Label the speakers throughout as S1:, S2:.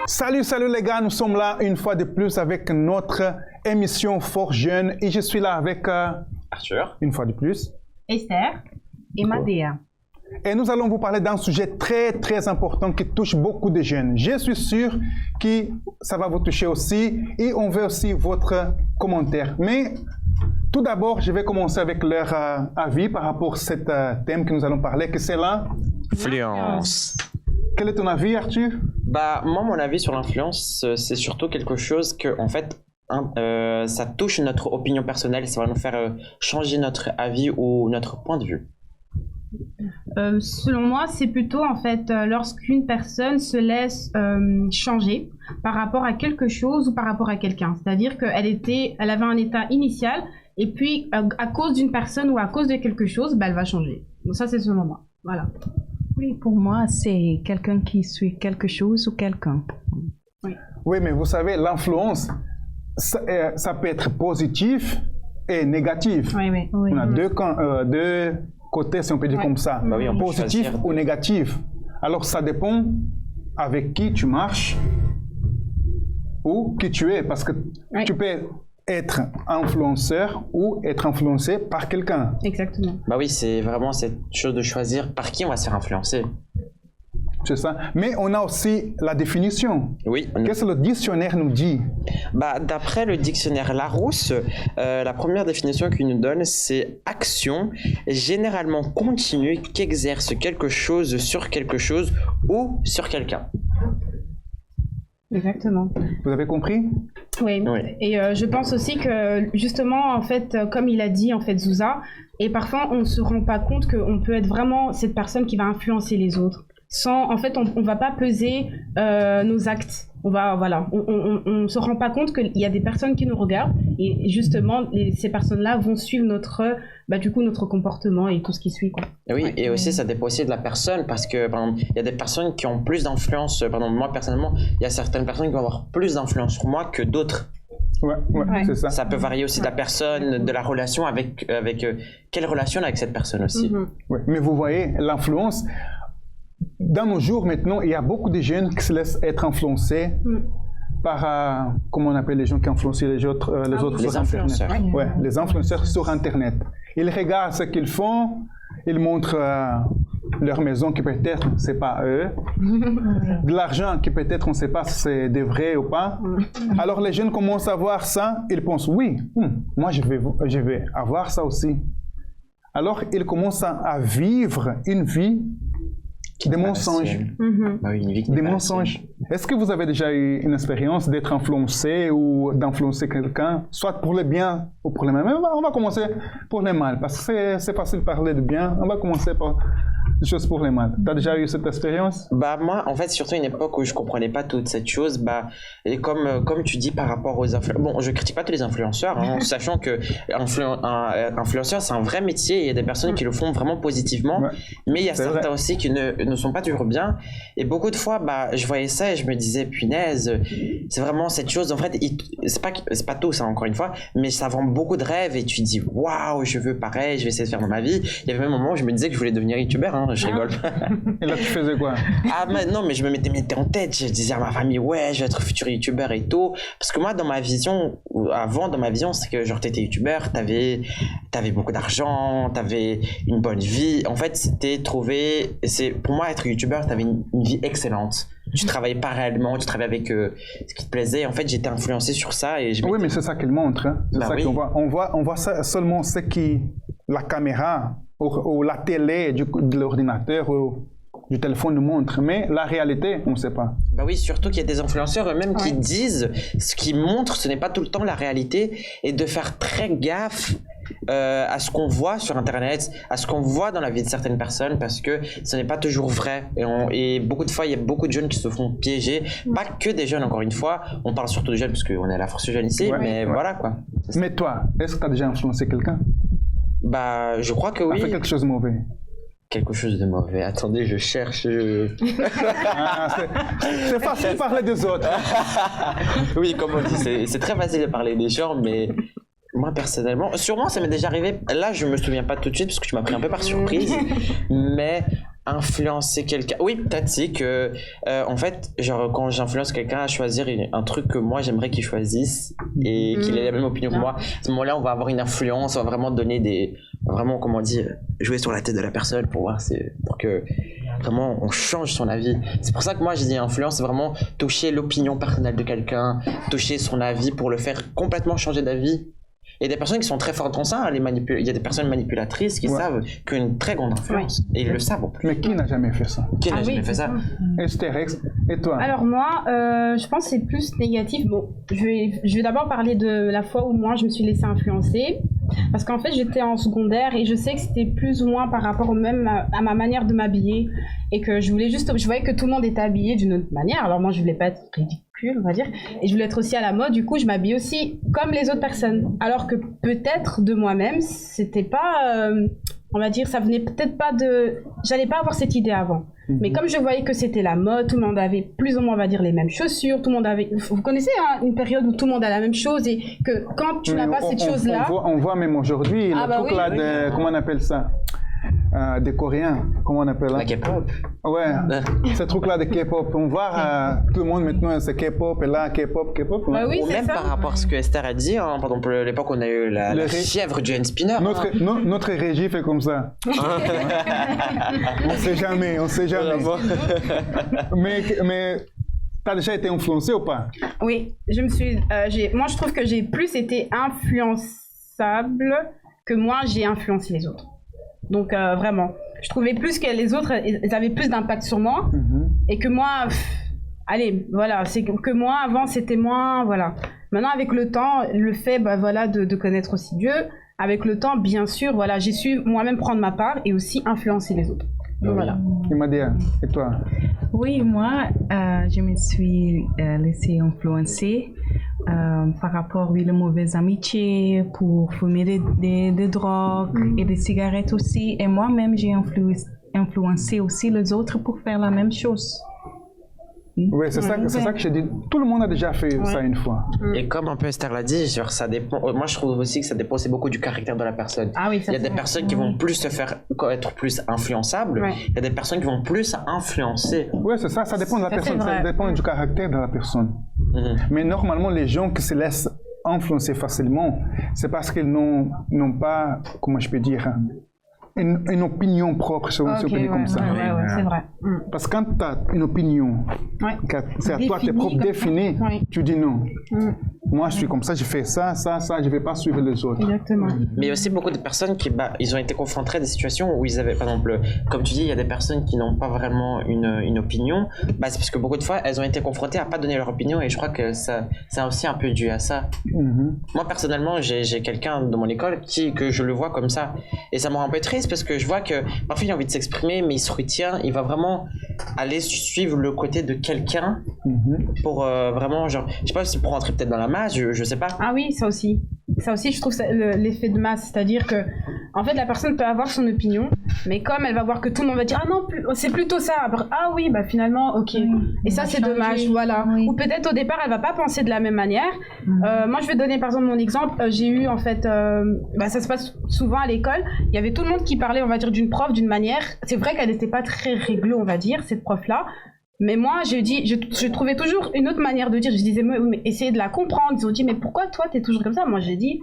S1: Salut, salut les gars, nous sommes là une fois de plus avec notre émission Fort Jeune et je suis là avec
S2: Arthur,
S1: une fois de plus,
S3: Esther et Madea.
S1: Et nous allons vous parler d'un sujet très très important qui touche beaucoup de jeunes. Je suis sûr que ça va vous toucher aussi et on veut aussi votre commentaire. Mais tout d'abord, je vais commencer avec leur avis par rapport à ce thème que nous allons parler, que c'est
S2: l'influence.
S1: Quel est ton avis, Arthur?
S2: Bah, moi, mon avis sur l'influence, c'est surtout quelque chose que, en fait, ça touche notre opinion personnelle, ça va nous faire changer notre avis ou notre point de vue.
S3: Selon moi, c'est plutôt en fait lorsqu'une personne se laisse changer par rapport à quelque chose ou par rapport à quelqu'un. C'est-à-dire qu'elle avait un état initial et puis à cause d'une personne ou à cause de quelque chose, bah, elle va changer. Donc ça, c'est selon moi. Voilà.
S4: Oui, pour moi, c'est quelqu'un qui suit quelque chose ou quelqu'un.
S1: Oui, mais vous savez, l'influence, ça peut être positif et négatif.
S3: Oui.
S1: On a deux côtés, si on peut dire comme ça,
S2: bah oui,
S1: positif ou négatif. Alors, ça dépend avec qui tu marches ou qui tu es, parce que tu peux être influenceur ou être influencé par quelqu'un.
S3: Exactement.
S2: Bah oui, c'est vraiment cette chose de choisir par qui on va se faire influencer.
S1: C'est ça. Mais on a aussi la définition.
S2: Oui.
S1: Qu'est-ce que le dictionnaire nous dit?
S2: Bah, d'après le dictionnaire Larousse, la première définition qu'il nous donne, c'est action généralement continue qu'exerce quelque chose sur quelque chose ou sur quelqu'un.
S3: Exactement.
S1: Vous avez compris?
S3: Oui. Et je pense aussi que justement, en fait, comme il a dit en fait Zouza, et parfois on se rend pas compte qu'on peut être vraiment cette personne qui va influencer les autres. En fait, on va pas peser nos actes. On se rend pas compte qu'il y a des personnes qui nous regardent et justement ces personnes-là vont suivre notre comportement et tout ce qui suit, quoi.
S2: Oui, et aussi ça dépend aussi de la personne parce que par exemple, il y a des personnes qui ont plus d'influence. Par exemple, moi personnellement, il y a certaines personnes qui vont avoir plus d'influence sur moi que d'autres.
S1: Ouais, c'est ça.
S2: Ça peut varier aussi de la personne, de la relation avec quelle relation avec cette personne aussi.
S1: Ouais. Mais vous voyez, l'influence. Dans nos jours maintenant, il y a beaucoup de jeunes qui se laissent être influencés par, comment on appelle les gens qui influencent les autres
S2: les
S1: sur
S2: influenceurs.
S1: Internet. Ouais, les influenceurs sur Internet. Ils regardent ce qu'ils font, ils montrent leur maison qui peut-être c'est pas eux, de l'argent qui peut-être on ne sait pas si c'est de vrai ou pas. Alors les jeunes commencent à voir ça, ils pensent oui, moi je vais avoir ça aussi. Alors ils commencent à vivre une vie des mensonges.
S2: Bah oui, une vie qui
S1: des mensonges. Est-ce que vous avez déjà eu une expérience d'être influencé ou d'influencer quelqu'un, soit pour le bien ou pour le mal? Mais on va commencer pour le mal, parce que c'est facile de parler de bien. On va commencer par des choses pour le mal. Tu as déjà eu cette expérience?
S2: Bah moi, en fait, surtout une époque où je comprenais pas toute cette chose, bah, et comme tu dis par rapport aux influenceurs, bon, je critique pas tous les influenceurs, hein, sachant que influenceur, c'est un vrai métier, et il y a des personnes qui le font vraiment positivement, mais il y a certains aussi qui ne sont pas toujours bien, et beaucoup de fois, bah, je voyais ça et je me disais, punaise, c'est vraiment cette chose, en fait, c'est pas tout ça, encore une fois, mais ça vend beaucoup de rêves, et tu te dis, waouh, je veux pareil, je vais essayer de faire dans ma vie. Il y avait même un moment où je me disais que je voulais devenir youtubeur, hein, je rigole.
S1: Et là, tu faisais quoi?
S2: Non, mais je me mettais en tête, je disais à ma famille, ouais, je vais être futur youtubeur et tout, parce que moi, dans ma vision, c'est que genre, t'étais youtubeur, t'avais beaucoup d'argent, t'avais une bonne vie, en fait, pour moi, être youtubeur, t'avais une vie excellente. Tu travaillais pas réellement, tu travaillais avec ce qui te plaisait. En fait, j'étais influencé sur ça et
S1: oui, mais c'est ça qu'il montre. Hein. C'est ça qu'on voit. On voit ça seulement ce qui la caméra ou la télé de l'ordinateur ou du téléphone nous montre, mais la réalité, on ne sait pas.
S2: Bah oui, surtout qu'il y a des influenceurs eux-mêmes qui disent ce qu'ils montrent, ce n'est pas tout le temps la réalité, et de faire très gaffe à ce qu'on voit sur Internet, à ce qu'on voit dans la vie de certaines personnes, parce que ce n'est pas toujours vrai. Et beaucoup de fois, il y a beaucoup de jeunes qui se font piéger. Pas que des jeunes, encore une fois. On parle surtout de jeunes, parce qu'on est à la force jeune ici, mais voilà quoi.
S1: Mais toi, est-ce que tu as déjà influencé quelqu'un?
S2: Bah, je crois que oui.
S1: Tu as fait quelque chose de mauvais?
S2: Quelque chose de mauvais. Attendez, je cherche.
S1: C'est facile de parler des autres.
S2: Oui, comme on dit, c'est très facile de parler des gens, mais moi personnellement, sûrement ça m'est déjà arrivé. Là, je me souviens pas tout de suite parce que tu m'as pris un peu par surprise, mais influencer quelqu'un. Oui, peut-être c'est que, en fait, genre, quand j'influence quelqu'un à choisir un truc que moi j'aimerais qu'il choisisse et qu'il ait la même opinion que moi, à ce moment-là, on va avoir une influence, on va vraiment donner vraiment, comment dire, jouer sur la tête de la personne pour voir, pour que vraiment on change son avis. C'est pour ça que moi j'ai dit influence, c'est vraiment toucher l'opinion personnelle de quelqu'un, toucher son avis pour le faire complètement changer d'avis. Il y a des personnes qui sont très fortes dans ça, il y a des personnes manipulatrices qui savent qu'une très grande influence. Et ils le savent en plus.
S1: Mais qui n'a jamais fait ça?
S2: Qui n'a jamais fait ça?
S1: Esther, et toi?
S3: Alors moi, je pense que c'est plus négatif. Bon, je vais d'abord parler de la fois où moi je me suis laissée influencer. Parce qu'en fait, j'étais en secondaire et je sais que c'était plus ou moins par rapport même à ma manière de m'habiller. Et que je voyais que tout le monde était habillé d'une autre manière. Alors moi, je voulais pas être ridicule, on va dire. Et je voulais être aussi à la mode. Du coup, je m'habillais aussi comme les autres personnes. Alors que peut-être de moi-même, c'était pas... on va dire, ça venait peut-être pas de... J'allais pas avoir cette idée avant. Mais comme je voyais que c'était la mode, tout le monde avait plus ou moins, on va dire, les mêmes chaussures, tout le monde avait... Vous connaissez hein, une période où tout le monde a la même chose et que quand tu n'as pas cette chose-là...
S1: On voit même aujourd'hui le truc là de... Comment on appelle ça? Des Coréens, comment on appelle ça?
S2: La K-pop.
S1: Ouais, ce truc-là de K-pop. On voit tout le monde maintenant, c'est K-pop et là, K-pop.
S3: Bah oui,
S2: ou même
S3: ça.
S2: par rapport à ce que Esther a dit, hein, par exemple, à l'époque, on a eu la fièvre du hand spinner.
S1: Notre régie fait comme ça. On sait jamais. mais t'as déjà été influencé ou pas?
S3: Oui, moi, je trouve que j'ai plus été influençable que moi, j'ai influencé les autres. Donc vraiment, je trouvais plus que les autres, ils avaient plus d'impact sur moi et que moi, allez, voilà, c'est que moi avant c'était moins, voilà. Maintenant avec le temps, le fait, voilà, de connaître aussi Dieu, avec le temps, bien sûr, voilà, j'ai su moi-même prendre ma part et aussi influencer les autres. Donc, voilà.
S1: Imadia, et toi?
S4: Oui, moi, je me suis laissée influencer par rapport aux mauvaises amitiés, pour fumer des drogues et des cigarettes aussi. Et moi-même, j'ai influencé aussi les autres pour faire la même chose.
S1: Oui, c'est ça que je dis. Tout le monde a déjà fait ça une fois.
S2: Et comme un peu Esther l'a dit, genre, ça dépend. Moi, je trouve aussi que ça dépend aussi beaucoup du caractère de la personne.
S3: Ah oui,
S2: il y a des personnes qui vont plus se faire être plus influençables. Il y a des personnes qui vont plus influencer.
S1: Oui, c'est ça. Ça dépend de la personne. Ça dépend du caractère de la personne. Mais normalement, les gens qui se laissent influencer facilement, c'est parce qu'ils n'ont pas, comment je peux dire, une opinion propre, si on peut dire comme ça.
S3: Ouais, c'est vrai.
S1: Parce que quand tu as une opinion, c'est à toi tes propres définie, tu dis non. Moi, je suis comme ça, je fais ça, je ne vais pas suivre les autres.
S3: Exactement.
S2: Mais il y a aussi beaucoup de personnes qui ils ont été confrontés à des situations où ils avaient, par exemple, comme tu dis, il y a des personnes qui n'ont pas vraiment une opinion. C'est parce que beaucoup de fois, elles ont été confrontées à ne pas donner leur opinion et je crois que ça a aussi un peu dû à ça. Moi, personnellement, j'ai quelqu'un dans mon école que je le vois comme ça. Et ça me rend un peu triste parce que je vois que parfois il a envie de s'exprimer, mais il se retient, il va vraiment aller suivre le côté de quelqu'un pour vraiment, genre, je sais pas si pour rentrer peut-être dans la masse, je sais pas.
S3: Ah oui, ça aussi. Ça aussi, je trouve l'effet de masse, c'est-à-dire que, en fait, la personne peut avoir son opinion, mais comme elle va voir que tout le monde va dire ah non, c'est plutôt ça. Ah oui, finalement, ok. Et ça, c'est dommage, voilà. Ou peut-être au départ, elle va pas penser de la même manière. Moi, je vais donner par exemple mon exemple. J'ai eu en fait, ça se passe souvent à l'école. Il y avait tout le monde qui parlait, on va dire, d'une prof d'une manière. C'est vrai qu'elle n'était pas très réglo, on va dire, cette prof-là. Mais moi, je trouvais toujours une autre manière de dire. Je disais, mais essayez de la comprendre. Ils ont dit, mais pourquoi toi, t'es toujours comme ça? Moi, j'ai dit,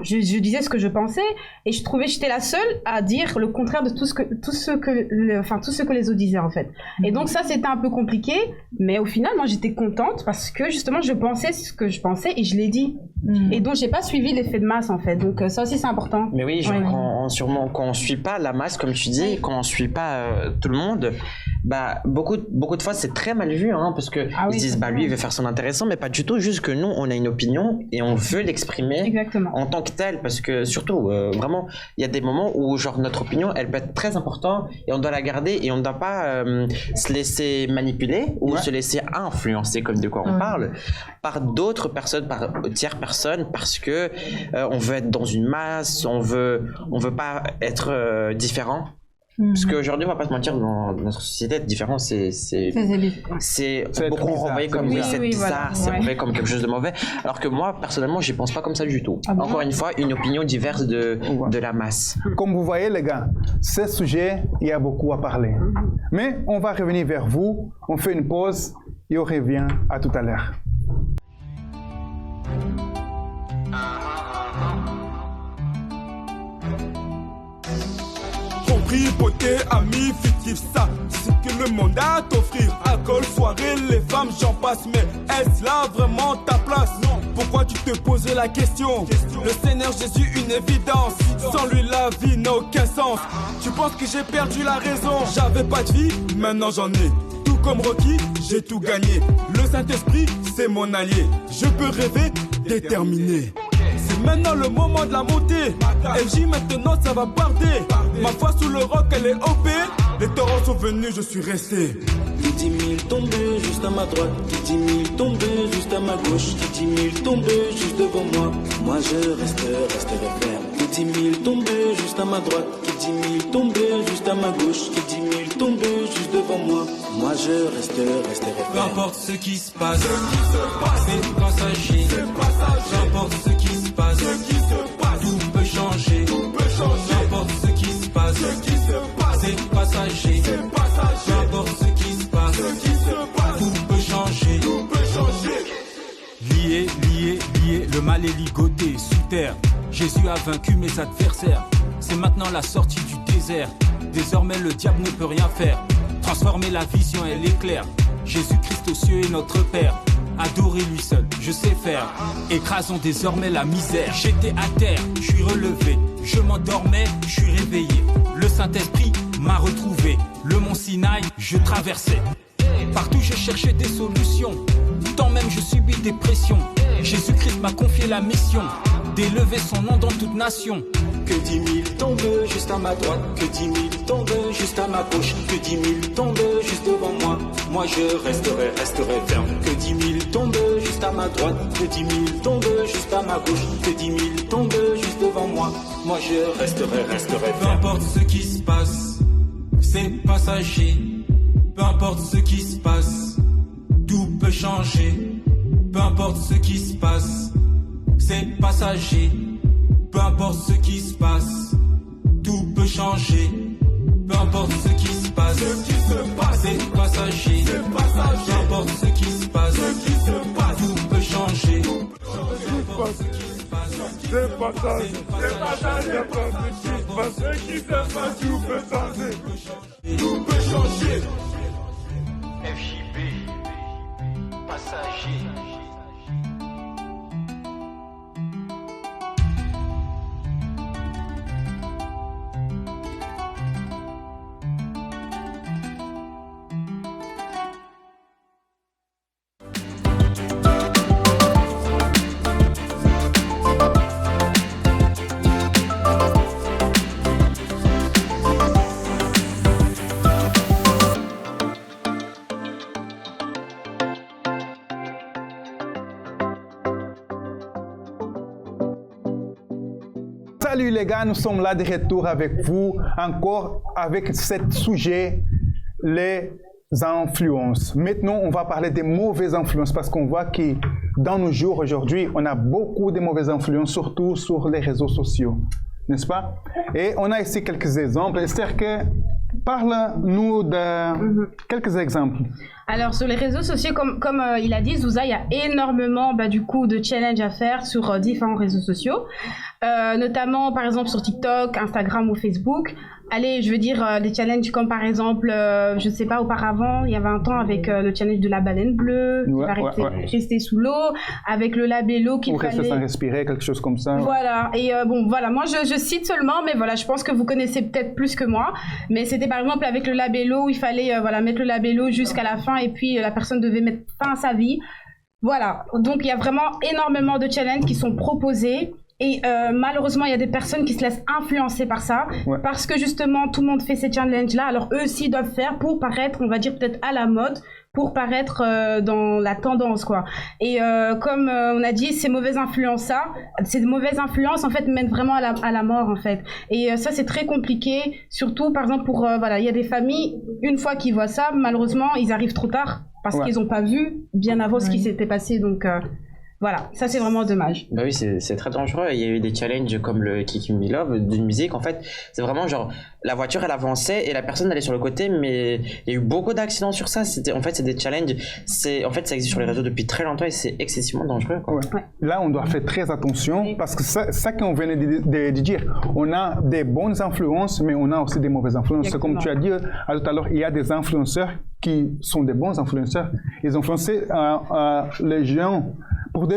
S3: je disais ce que je pensais et je trouvais que j'étais la seule à dire le contraire de tout ce que les autres disaient, en fait. Et donc, ça, c'était un peu compliqué. Mais au final, moi, j'étais contente parce que, justement, je pensais ce que je pensais et je l'ai dit. Et donc, j'ai pas suivi l'effet de masse, en fait. Donc, ça aussi, c'est important.
S2: Mais oui, genre, quand on suit pas la masse, comme tu dis, quand on suit pas tout le monde, beaucoup de fois, c'est très mal vu, hein, parce que ils disent, lui, il veut faire son intéressant, mais pas du tout, juste que nous, on a une opinion et on veut l'exprimer en tant que telle, parce que surtout, vraiment, il y a des moments où, genre, notre opinion, elle peut être très importante et on doit la garder et on ne doit pas se laisser manipuler ou se laisser influencer, comme de quoi on parle, par d'autres personnes, par tierces personnes, parce que on veut être dans une masse, on veut pas être différent. Parce qu'aujourd'hui, on va pas se mentir, dans notre société, être différent, c'est beaucoup renvoyé comme c'est bizarre, c'est renvoyé comme quelque chose de mauvais. Alors que moi, personnellement, j'y pense pas comme ça du tout. Encore une fois, une opinion diverse de la masse.
S1: Comme vous voyez, les gars, ce sujet, il y a beaucoup à parler. Mais on va revenir vers vous, on fait une pause et on revient à tout à l'heure.
S5: Beauté, amis, fictif, ça, c'est ce que le monde a à t'offrir. Alcool, soirée, les femmes, j'en passe, mais est-ce là vraiment ta place? Non. Pourquoi tu te poses la question? Le Seigneur Jésus, une évidence. Sans lui, la vie n'a aucun sens. Tu penses que j'ai perdu la raison? J'avais pas de vie, maintenant j'en ai. Tout comme Rocky, j'ai tout gagné. Le Saint-Esprit, c'est mon allié. Je peux rêver, déterminé. C'est maintenant le moment de la montée. FJ maintenant ça va barder. Ma foi sous le roc elle est OP. Les torrents sont venus, je suis resté.
S6: 10 000 tombés juste à ma droite, 10 000 tombés juste à ma gauche, 10 000 tombés juste devant moi. Moi je resterai ferme. 10 000 tombés juste à ma droite, 10 000 tombés juste à ma gauche, 10 000 tombés juste devant moi. Moi je resterai ferme.
S5: Peu importe ce qui se passe, c'est passager. Peu importe ce qui se passe, tout peut changer. Peu importe ce qui se passe, c'est passager. Peu importe ce qui se passe, tout peut changer. Lié, le mal est ligoté sous terre. Jésus a vaincu mes adversaires. C'est maintenant la sortie du désert. Désormais le diable ne peut rien faire. Transformer la vision, elle est claire. Jésus-Christ aux cieux est notre Père. Adorer lui seul, je sais faire. Écrasons désormais la misère. J'étais à terre, je suis relevé. Je m'endormais, je suis réveillé. Le Saint-Esprit m'a retrouvé. Le mont Sinaï, je traversais. Partout je cherchais des solutions. Tant même je subis des pressions. Jésus-Christ m'a confié la mission d'élever son nom dans toute nation.
S6: Que 10 000 tombent juste à ma droite, que 10 000 tombent juste à ma gauche, que 10 000 tombent juste devant moi. Moi je resterai ferme. Que 10 000 tombent juste à ma droite, que 10 000 tombent juste à ma gauche, que 10 000 tombent juste devant moi. Moi je resterai
S5: Peu
S6: ferme.
S5: importe ce qui se passe, c'est passager. Peu importe ce qui se passe, tout peut changer. Peu importe ce qui se passe, c'est passager. Peu importe ce qui se passe, tout peut changer. Peu importe ce qui se passe, c'est passager. Peu importe ce qui se passe, tout peut changer.
S7: C'est passager, ce qui se passe, tout peut changer.
S5: Tout peut changer.
S6: FJB, passager.
S1: Salut les gars, nous sommes là de retour avec vous, encore avec ce sujet, les influences. Maintenant, on va parler des mauvaises influences parce qu'on voit que dans nos jours aujourd'hui, on a beaucoup de mauvaises influences, surtout sur les réseaux sociaux, n'est-ce pas? Et on a ici quelques exemples. Esther, parle-nous de quelques exemples.
S3: Alors sur les réseaux sociaux, comme il a dit, Zouza, il y a énormément du coup de challenges à faire sur différents réseaux sociaux, notamment par exemple sur TikTok, Instagram ou Facebook. Allez, je veux dire des challenges comme par exemple, je ne sais pas, auparavant, il y avait un temps avec le challenge de la baleine bleue, qui va rester sous l'eau, avec le labello qui fallait...
S1: rester sans respirer, quelque chose comme ça.
S3: Voilà, et bon, voilà, moi je cite seulement, mais voilà, je pense que vous connaissez peut-être plus que moi, mais c'était par exemple avec le labello où il fallait mettre le labello jusqu'à la fin et puis la personne devait mettre fin à sa vie. Voilà, donc il y a vraiment énormément de challenges qui sont proposés. Et malheureusement, il y a des personnes qui se laissent influencer par ça, parce que justement, tout le monde fait ces challenges-là. Alors eux aussi doivent faire pour paraître, on va dire peut-être à la mode, pour paraître dans la tendance, quoi. Et comme on a dit, ces mauvaises influences en fait mènent vraiment à la mort, en fait. Et ça, c'est très compliqué, surtout par exemple pour il y a des familles, une fois qu'ils voient ça, malheureusement, ils arrivent trop tard parce qu'ils n'ont pas vu bien avant ce qui s'était passé, donc. voilà, ça c'est vraiment dommage.
S2: Bah oui, c'est très dangereux. Il y a eu des challenges comme le Kicking Me Love d'une musique. En fait, c'est vraiment genre la voiture elle avançait et la personne allait sur le côté, mais il y a eu beaucoup d'accidents sur ça. En fait, c'est des challenges. En fait, ça existe sur les réseaux depuis très longtemps et c'est excessivement dangereux. Quoi.
S1: Ouais. Là, on doit faire très attention parce que ça qu'on venait de dire, on a des bonnes influences, mais on a aussi des mauvaises influences. Comme tu as dit tout à l'heure, il y a des influenceurs qui sont des bons influenceurs. Ils influencent les gens pour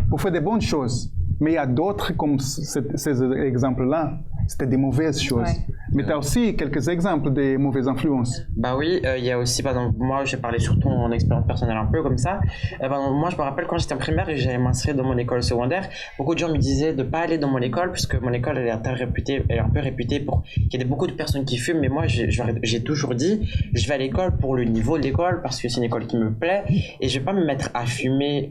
S1: pour faire des bonnes choses. Mais il y a d'autres, comme ces exemples-là, c'était des mauvaises choses. Ouais. Mais tu as aussi quelques exemples des mauvaises influences.
S2: Bah oui, il y a aussi, par exemple, moi j'ai parlé surtout de mon expérience personnelle un peu comme ça. Moi je me rappelle quand j'étais en primaire et j'allais m'inscrire dans mon école secondaire, beaucoup de gens me disaient de ne pas aller dans mon école puisque mon école elle est un peu réputée pour qu'il y ait beaucoup de personnes qui fument. Mais moi j'ai toujours dit, je vais à l'école pour le niveau de l'école parce que c'est une école qui me plaît et je vais pas me mettre à fumer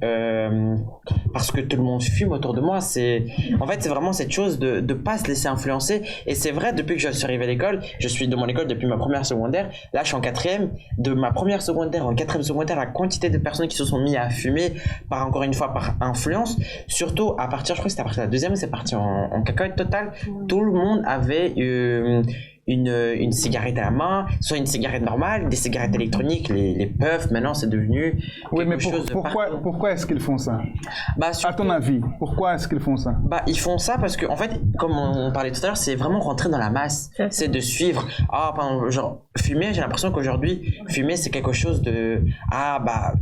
S2: parce que tout le monde fume autour de moi. En fait, c'est vraiment cette chose de ne pas se laisser influencer. Et c'est vrai, depuis que je suis arrivé à l'école, je suis de mon école depuis ma première secondaire. Là, je suis en quatrième. De ma première secondaire en quatrième secondaire, la quantité de personnes qui se sont mis à fumer, encore une fois, par influence. Surtout à partir, je crois que c'était à partir de la deuxième, c'est parti en cacahuète totale. Tout le monde avait une cigarette à la main, soit une cigarette normale, des cigarettes électroniques, les puffs, maintenant c'est devenu
S1: pourquoi est-ce qu'ils font ça? À ton avis, pourquoi est-ce qu'ils font ça?
S2: Ils font ça parce que en fait, comme on parlait tout à l'heure, c'est vraiment rentrer dans la masse, c'est de suivre. Genre fumer, j'ai l'impression qu'aujourd'hui fumer c'est quelque chose de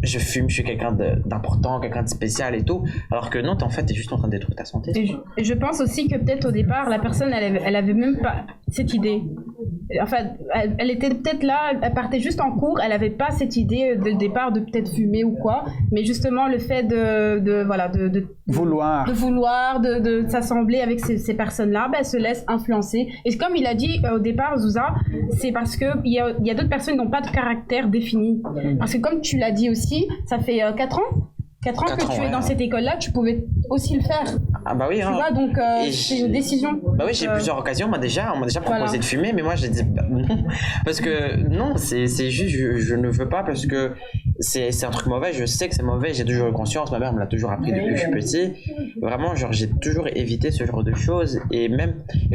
S2: je fume, je suis quelqu'un d'important, quelqu'un de spécial et tout, alors que non, en fait t'es juste en train de détruire ta santé.
S3: Et je pense aussi que peut-être au départ la personne elle avait même pas cette idée. Enfin, elle était peut-être là, elle partait juste en cours, elle n'avait pas cette idée de départ de peut-être fumer ou quoi, mais justement le fait de vouloir de s'assembler avec ces personnes-là, elle se laisse influencer. Et comme il a dit au départ, Zouza, c'est parce que il y a d'autres personnes qui n'ont pas de caractère défini. Parce que comme tu l'as dit aussi, ça fait 4 ans que tu es dans cette école-là, tu pouvais aussi le faire.
S2: Ah bah oui,
S3: tu vois, donc c'est une décision.
S2: Bah oui, j'ai eu plusieurs occasions, on m'a déjà proposé de fumer, mais moi j'ai dit non, parce que non, c'est juste je ne veux pas parce que c'est un truc mauvais, je sais que c'est mauvais, j'ai toujours eu conscience, ma mère me l'a toujours appris depuis que je suis petit. Vraiment, genre j'ai toujours évité ce genre de choses et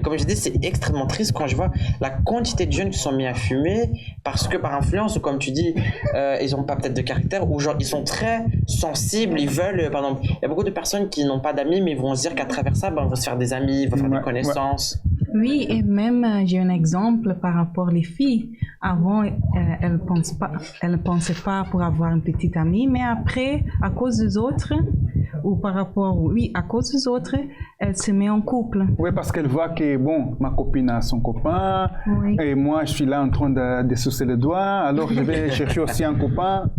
S2: comme je dis, c'est extrêmement triste quand je vois la quantité de jeunes qui sont mis à fumer parce que par influence ou comme tu dis, ils ont pas peut-être de caractère ou genre ils sont très sensibles, ils veulent, par exemple, il y a beaucoup de personnes qui n'ont pas d'amis mais ils vont se dire qu'à travers ça, on va se faire des amis, on va faire des connaissances.
S4: Oui, et même j'ai un exemple par rapport aux filles. Avant, elles ne pensaient pas pour avoir une petite amie, mais après, à cause des autres, à cause des autres, elle se met en couple.
S1: Oui, parce qu'elle voit que, ma copine a son copain, et moi, je suis là en train de sucer le doigt, alors je vais chercher aussi un copain.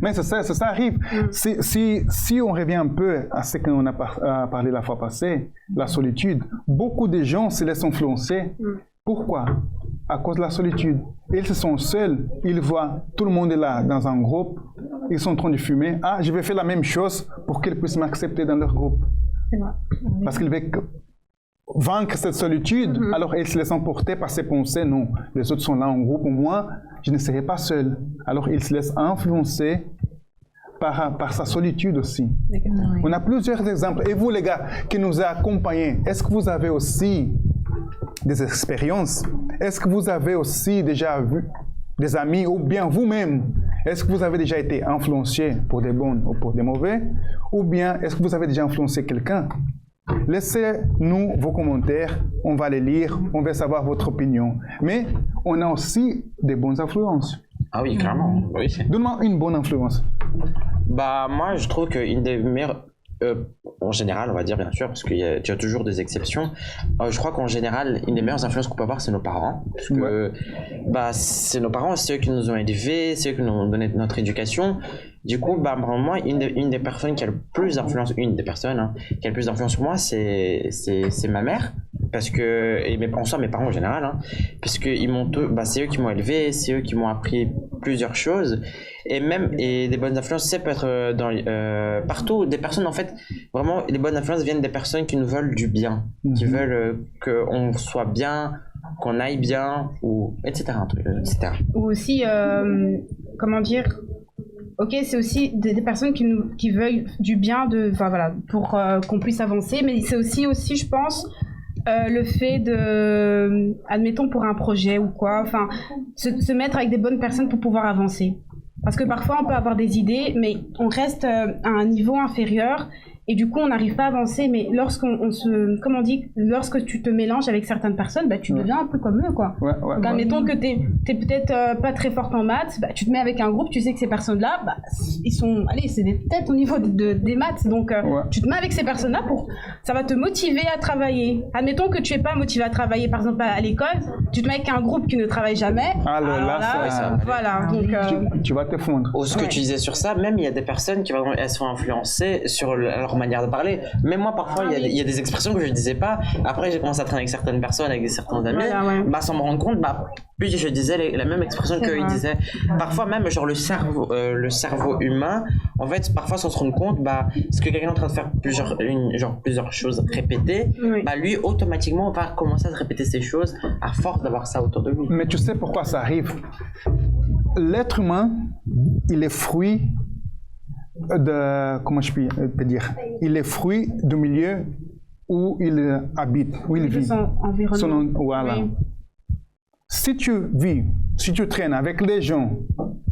S1: Mais ça arrive. Si on revient un peu à ce qu'on a parlé la fois passée, la solitude, beaucoup de gens se laissent influencer. Pourquoi? À cause de la solitude. Ils se sont seuls, ils voient tout le monde est là dans un groupe, ils sont en train de fumer. Je vais faire la même chose pour qu'ils puissent m'accepter dans leur groupe. Parce qu'ils veulent vaincre cette solitude, alors ils se laissent emporter par ces pensées. Non, les autres sont là en groupe, moi, je ne serai pas seul. Alors ils se laissent influencer par sa solitude aussi. On a plusieurs exemples. Et vous, les gars, qui nous accompagnez, est-ce que vous avez aussi des expériences? Est-ce que vous avez aussi déjà vu des amis ou bien vous-même? Est-ce que vous avez déjà été influencé pour des bons ou pour des mauvais? Ou bien est-ce que vous avez déjà influencé quelqu'un? Laissez-nous vos commentaires, on va les lire, on va savoir votre opinion. Mais on a aussi des bonnes influences.
S2: Ah oui, clairement. Oui.
S1: Donne-moi une bonne influence.
S2: Moi, je trouve qu'une des meilleures... en général, on va dire bien sûr, parce qu'il y a toujours des exceptions. Je crois qu'en général, une des meilleures influences qu'on peut avoir, c'est nos parents. Parce que c'est nos parents, c'est eux qui nous ont élevés, c'est eux qui nous ont donné notre éducation. Du coup, moi, une des personnes qui a le plus d'influence, qui a le plus d'influence sur moi, c'est ma mère. Parce que, et mes parents en général, parce que c'est eux qui m'ont élevé, c'est eux qui m'ont appris plusieurs choses. Et des bonnes influences, ça peut être partout. Des personnes, en fait, vraiment, les bonnes influences viennent des personnes qui nous veulent du bien, qui veulent qu'on soit bien, qu'on aille bien, ou etc. etc.
S3: Ou aussi, comment dire, ok, c'est aussi des personnes qui veulent du bien, pour qu'on puisse avancer, mais c'est aussi, je pense, le fait de, admettons pour un projet ou quoi, enfin, se mettre avec des bonnes personnes pour pouvoir avancer. Parce que parfois on peut avoir des idées, mais on reste à un niveau inférieur. Et du coup, on n'arrive pas à avancer, mais lorsque tu te mélanges avec certaines personnes, bah, tu deviens un peu comme eux, quoi. Donc, admettons que t'es peut-être pas très forte en maths, bah, tu te mets avec un groupe, tu sais que ces personnes-là, bah, c'est des têtes au niveau des maths, donc tu te mets avec ces personnes-là ça va te motiver à travailler. Admettons que tu es pas motivé à travailler, par exemple, à l'école, tu te mets avec un groupe qui ne travaille jamais.
S1: Alors là,
S3: voilà, donc...
S1: Tu vas te fondre.
S2: Ce que tu disais sur ça, même il y a des personnes qui elles sont influencées sur leur manière de parler. Même moi, parfois, il y a des expressions que je ne disais pas. Après, j'ai commencé à traîner avec certaines personnes, avec certains amis. Bah, sans me rendre compte, puis je disais la même expression qu'ils disaient. Parfois, même, genre, le cerveau humain, en fait, parfois, sans se rendre compte, ce que quelqu'un est en train de faire plusieurs choses répétées, lui, automatiquement, va commencer à se répéter ces choses à force d'avoir ça autour de lui.
S1: Mais tu sais pourquoi ça arrive? L'être humain, il est fruit comment je peux dire, il est fruit du milieu où il habite, où il vit.
S3: Son environnement.
S1: Voilà. Oui. Si tu traînes avec les gens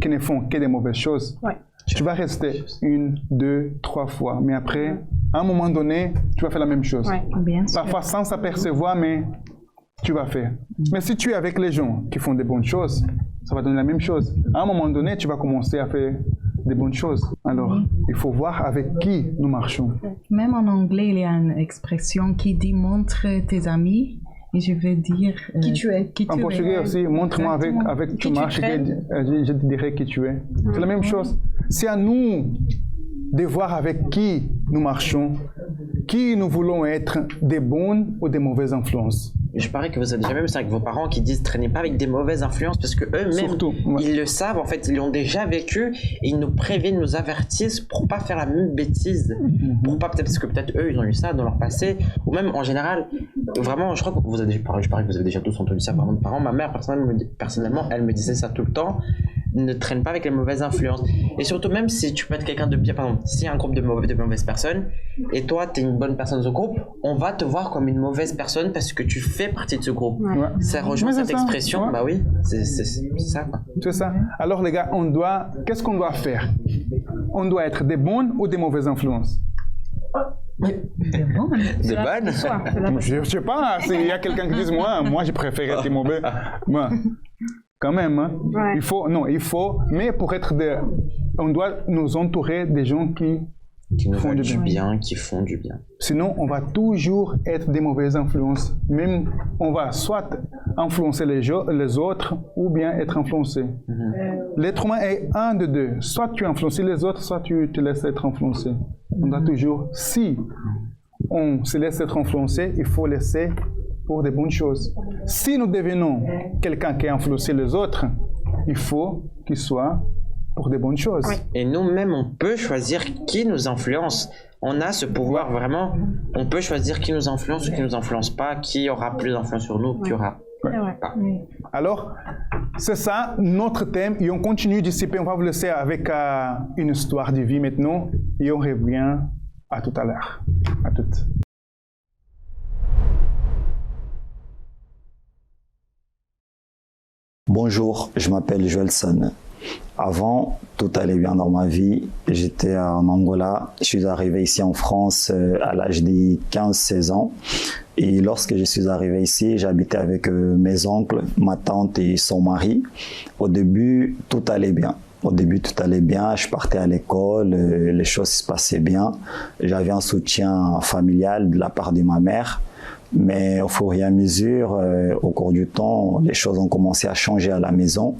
S1: qui ne font que des mauvaises choses, tu vas rester 1, 2, 3 fois. Mais après, à un moment donné, tu vas faire la même chose.
S4: Bien sûr.
S1: Parfois sans s'apercevoir, mais tu vas faire. Mais si tu es avec les gens qui font des bonnes choses, ça va donner la même chose. À un moment donné, tu vas commencer à faire des bonnes choses. Alors, il faut voir avec qui nous marchons.
S4: Même en anglais, il y a une expression qui dit « montre tes amis ». Et je veux dire...
S3: qui tu es.
S1: En portugais aussi, montre-moi avec qui tu marches, je te dirai qui tu es. C'est la même chose. C'est à nous de voir avec qui nous marchons, qui nous voulons être, des bonnes ou des mauvaises influences.
S2: Je parie que vous avez déjà même ça avec vos parents qui disent traînez pas avec des mauvaises influences parce que eux-mêmes ils le savent, en fait ils l'ont déjà vécu et ils nous préviennent, nous avertissent pour pas faire la même bêtise, pour pas parce que peut-être eux ils ont eu ça dans leur passé ou même en général. Vraiment, je crois que vous avez je parie que vous avez déjà tous entendu ça par vos parents. Ma mère personnellement elle me disait ça tout le temps. Ne traîne pas avec les mauvaises influences. Et surtout, même si tu peux être quelqu'un de bien, par exemple, s'il y a un groupe de mauvaises personnes, et toi, tu es une bonne personne de ce groupe, on va te voir comme une mauvaise personne parce que tu fais partie de ce groupe. Ça rejoint cette expression, bah oui, c'est ça, quoi.
S1: C'est ça. Alors, les gars, qu'est-ce qu'on doit faire? On doit être des bonnes ou des mauvaises influences?
S2: Des bonnes.
S1: Je sais pas, s'il y a quelqu'un qui dit, moi, je préfère être mauvais. Moi. Quand même, hein. Il faut, mais pour être on doit nous entourer des gens qui
S2: nous font du bien, qui font du bien.
S1: Sinon, on va toujours être des mauvaises influences. Même, on va soit influencer les autres ou bien être influencé. L'être humain est un de deux. Soit tu influences les autres, soit tu te laisses être influencé. On doit toujours, si on se laisse être influencé, il faut laisser pour des bonnes choses. Si nous devenons quelqu'un qui a influencé les autres, il faut qu'il soit pour des bonnes choses.
S2: Et nous-mêmes, on peut choisir qui nous influence. On a ce pouvoir vraiment. On peut choisir qui nous influence ou qui nous influence pas, qui aura plus d'influence sur nous, qui aura pas.
S1: Alors, c'est ça notre thème et on continue d'ici. On va vous laisser avec une histoire de vie maintenant et on revient à tout à l'heure. À toutes.
S8: Bonjour, je m'appelle Joelson. Avant, tout allait bien dans ma vie. J'étais en Angola. Je suis arrivé ici en France à l'âge de 15-16 ans. Et lorsque je suis arrivé ici, j'habitais avec mes oncles, ma tante et son mari. Au début, tout allait bien. Je partais à l'école, les choses se passaient bien. J'avais un soutien familial de la part de ma mère. Mais au fur et à mesure, au cours du temps, les choses ont commencé à changer à la maison.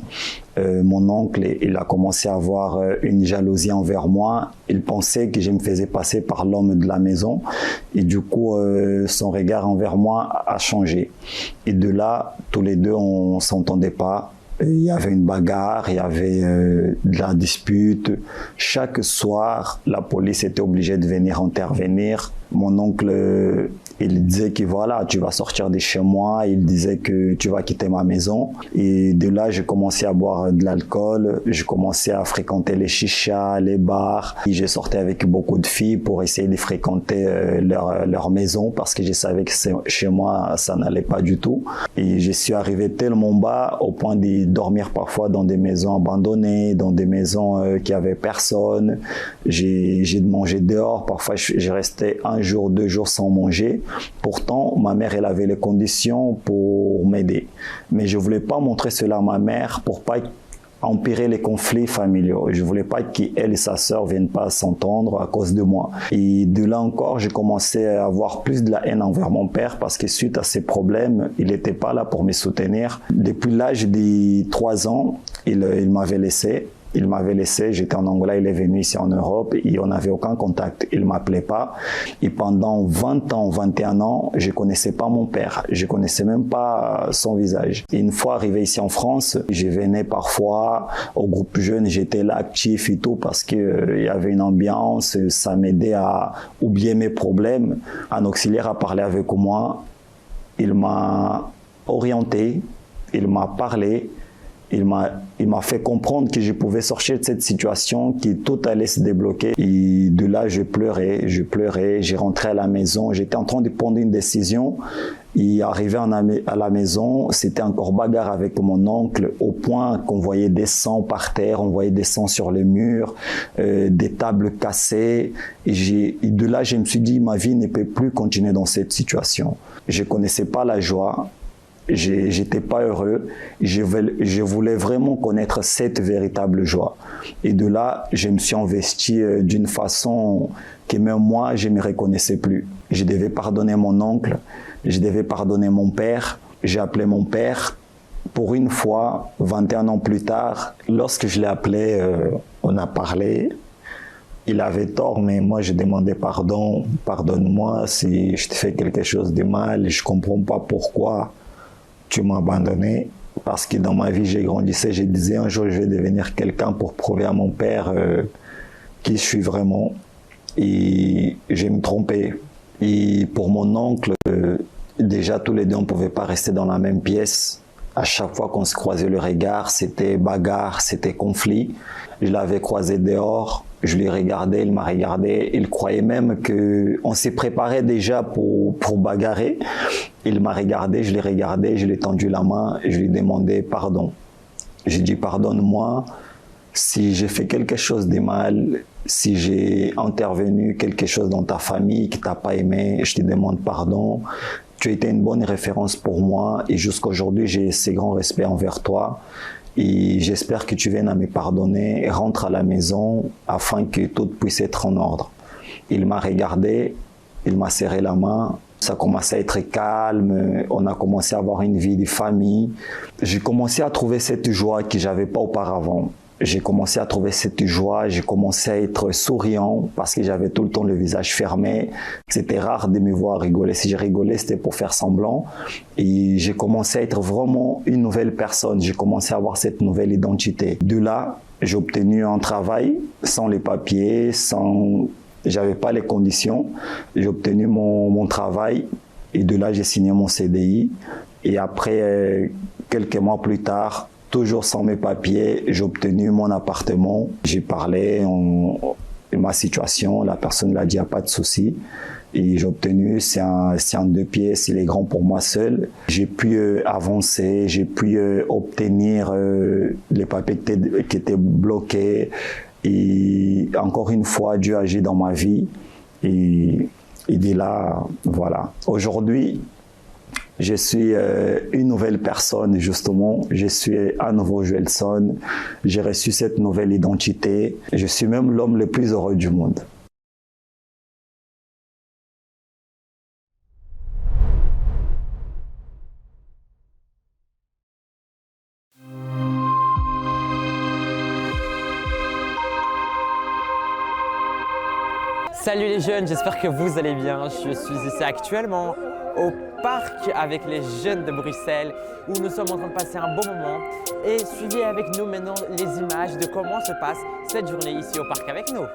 S8: Mon oncle, il a commencé à avoir une jalousie envers moi. Il pensait que je me faisais passer par l'homme de la maison. Et du coup, son regard envers moi a changé. Et de là, tous les deux, on ne s'entendait pas. Il y avait une bagarre, il y avait de la dispute. Chaque soir, la police était obligée de venir intervenir. Mon oncle, Il disait que voilà, tu vas sortir de chez moi. Il disait que tu vas quitter ma maison. Et de là, j'ai commencé à boire de l'alcool. J'ai commencé à fréquenter les chichas, les bars. Et j'ai sorti avec beaucoup de filles pour essayer de fréquenter leur maison parce que je savais que chez moi, ça n'allait pas du tout. Et je suis arrivé tellement bas au point de dormir parfois dans des maisons abandonnées, dans des maisons qui avaient personne. J'ai mangé dehors. Parfois, j'ai resté 1 jour, 2 jours sans manger. Pourtant, ma mère, elle avait les conditions pour m'aider. Mais je voulais pas montrer cela à ma mère pour pas empirer les conflits familiaux. Je voulais pas qu'elle et sa sœur viennent pas s'entendre à cause de moi. Et de là encore, j'ai commencé à avoir plus de la haine envers mon père parce que suite à ces problèmes, il n'était pas là pour me soutenir. Depuis l'âge de 3 ans, il m'avait laissé. Il m'avait laissé, j'étais en Angola, il est venu ici en Europe et on n'avait aucun contact. Il m'appelait pas. Et pendant 20 ans, 21 ans, je connaissais pas mon père. Je connaissais même pas son visage. Et une fois arrivé ici en France, je venais parfois au groupe jeune, j'étais là actif et tout parce que il y avait une ambiance, ça m'aidait à oublier mes problèmes. Un auxiliaire a parlé avec moi. Il m'a orienté, il m'a parlé. Il m'a fait comprendre que je pouvais sortir de cette situation, que tout allait se débloquer. Et de là, je pleurais, j'ai rentré à la maison, j'étais en train de prendre une décision. Et arrivé à la maison, c'était encore bagarre avec mon oncle, au point qu'on voyait des sangs par terre, on voyait des sangs sur les murs, des tables cassées. Et de là, je me suis dit, ma vie ne peut plus continuer dans cette situation. Je connaissais pas la joie. J'étais pas heureux, je voulais vraiment connaître cette véritable joie. Et de là, je me suis investi d'une façon que même moi, je ne me reconnaissais plus. Je devais pardonner mon oncle, je devais pardonner mon père. J'ai appelé mon père. Pour une fois, 21 ans plus tard, lorsque je l'ai appelé, on a parlé. Il avait tort, mais moi, je demandais pardon. Pardonne-moi si je te fais quelque chose de mal. Je ne comprends pas pourquoi tu m'as abandonné, parce que dans ma vie, j'ai grandissé, je disais un jour, je vais devenir quelqu'un pour prouver à mon père qui je suis vraiment. Et je me trompais. Et pour mon oncle, déjà, tous les deux, on ne pouvait pas rester dans la même pièce. À chaque fois qu'on se croisait le regard, c'était bagarre, c'était conflit. Je l'avais croisé dehors, je l'ai regardé, il m'a regardé. Il croyait même qu'on s'est préparé déjà pour bagarrer. Il m'a regardé, je l'ai tendu la main et je lui ai demandé pardon. J'ai dit pardonne-moi si j'ai fait quelque chose de mal, si j'ai intervenu quelque chose dans ta famille qui t'a pas aimé, je te demande pardon. Tu étais une bonne référence pour moi et jusqu'à aujourd'hui, j'ai ce grand respect envers toi. Et j'espère que tu viennes à me pardonner et rentre à la maison afin que tout puisse être en ordre. Il m'a regardé, il m'a serré la main. Ça commençait à être calme, on a commencé à avoir une vie de famille. J'ai commencé à trouver cette joie que j'avais pas auparavant. J'ai commencé à trouver cette joie, j'ai commencé à être souriant parce que j'avais tout le temps le visage fermé. C'était rare de me voir rigoler. Si je rigolais, c'était pour faire semblant. Et j'ai commencé à être vraiment une nouvelle personne. J'ai commencé à avoir cette nouvelle identité. De là, j'ai obtenu un travail sans les papiers, j'avais pas les conditions. J'ai obtenu mon travail et de là, j'ai signé mon CDI. Et après, quelques mois plus tard, toujours sans mes papiers, j'ai obtenu mon appartement. J'ai parlé de ma situation. La personne l'a dit, il n'y a pas de souci. Et j'ai obtenu, c'est un 2 pièces, il est grand pour moi seul. J'ai pu avancer, j'ai pu obtenir les papiers qui étaient bloqués. Et encore une fois, Dieu agit dans ma vie. Et de là, voilà. Aujourd'hui, je suis une nouvelle personne, justement. Je suis un nouveau Joelson. J'ai reçu cette nouvelle identité. Je suis même l'homme le plus heureux du monde.
S2: Salut les jeunes, j'espère que vous allez bien. Je suis ici actuellement au parc avec les jeunes de Bruxelles où nous sommes en train de passer un bon moment. Et suivez avec nous maintenant les images de comment se passe cette journée ici au parc avec nous.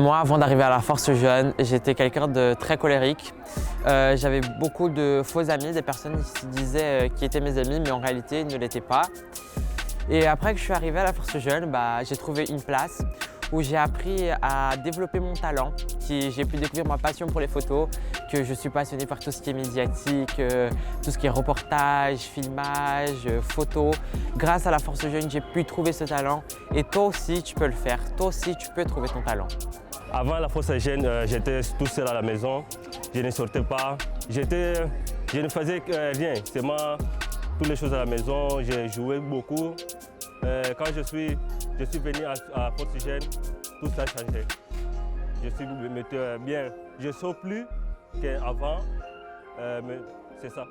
S2: Moi, avant d'arriver à la Force Jeune, j'étais quelqu'un de très colérique. J'avais beaucoup de faux amis, des personnes qui se disaient qu'ils étaient mes amis, mais en réalité, ils ne l'étaient pas. Et après que je suis arrivé à la Force Jeune, j'ai trouvé une place où j'ai appris à développer mon talent, j'ai pu découvrir ma passion pour les photos, que je suis passionné par tout ce qui est médiatique, tout ce qui est reportage, filmage, photos. Grâce à la Force Jeune, j'ai pu trouver ce talent et toi aussi tu peux le faire, toi aussi tu peux trouver ton talent.
S9: Avant la Force Jeune, j'étais tout seul à la maison, je ne sortais pas, je ne faisais rien, seulement toutes les choses à la maison, j'ai joué beaucoup. Quand je suis venu à Force Jeune, tout ça a changé. Je suis bien. Je ne sors plus qu'avant, mais c'est ça.